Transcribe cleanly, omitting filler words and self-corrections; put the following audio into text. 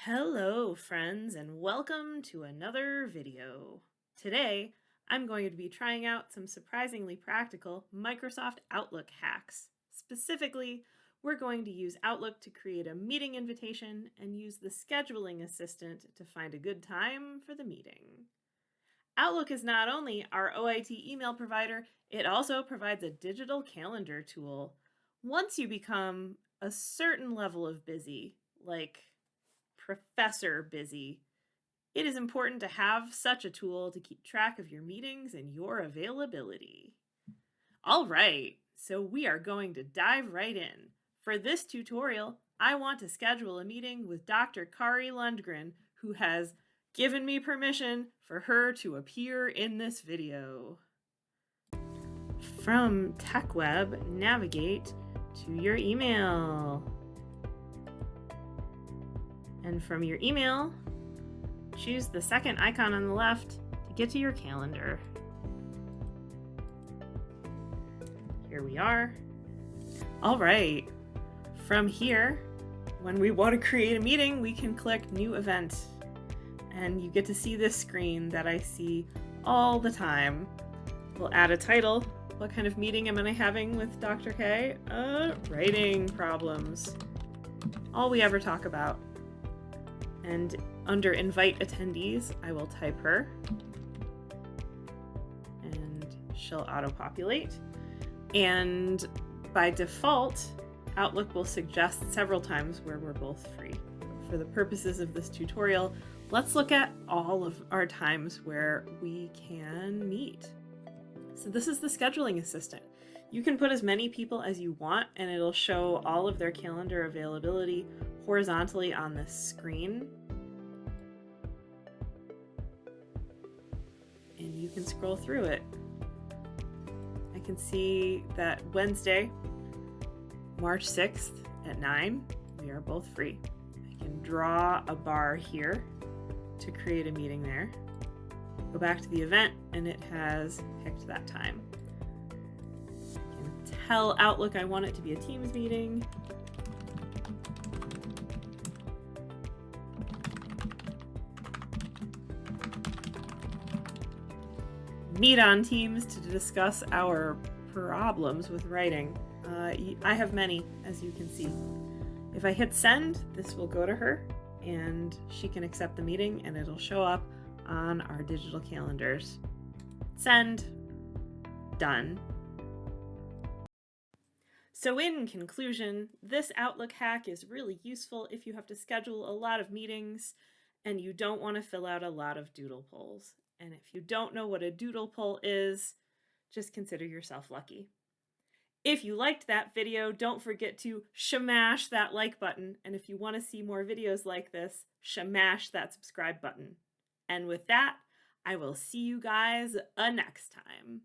Hello friends and welcome to another video. Today I'm going to be trying out some surprisingly practical Microsoft Outlook hacks. Specifically, we're going to use Outlook to create a meeting invitation and use the scheduling assistant to find a good time for the meeting. Outlook is not only our OIT email provider, it also provides a digital calendar tool. Once you become a certain level of busy, like professor busy, it is important to have such a tool to keep track of your meetings and your availability. All right, so we are going to dive right in. For this tutorial, I want to schedule a meeting with Dr. Kari Lundgren, who has given me permission for her to appear in this video. From TechWeb, navigate to your email. And from your email, choose the second icon on the left to get to your calendar. Here we are. All right. From here, when we want to create a meeting, we can click New Event. And you get to see this screen that I see all the time. We'll add a title. What kind of meeting am I having with Dr. K? Writing problems. All we ever talk about. And under invite attendees, I will type her and she'll auto-populate. And by default, Outlook will suggest several times where we're both free. For the purposes of this tutorial, let's look at all of our times where we can meet. So this is the scheduling assistant. You can put as many people as you want and it'll show all of their calendar availability horizontally on this screen. And you can scroll through it. I can see that Wednesday, March 6th at 9, we are both free. I can draw a bar here to create a meeting there. Go back to the event and it has picked that time. I can tell Outlook I want it to be a Teams meeting. Meet on Teams to discuss our problems with writing. I have many, as you can see. If I hit send, this will go to her and she can accept the meeting and it'll show up on our digital calendars. Send. Done. So in conclusion, this Outlook hack is really useful if you have to schedule a lot of meetings and you don't want to fill out a lot of doodle polls. And if you don't know what a doodle poll is, just consider yourself lucky. If you liked that video, don't forget to shamash that like button. And if you want to see more videos like this, shamash that subscribe button. And with that, I will see you guys next time.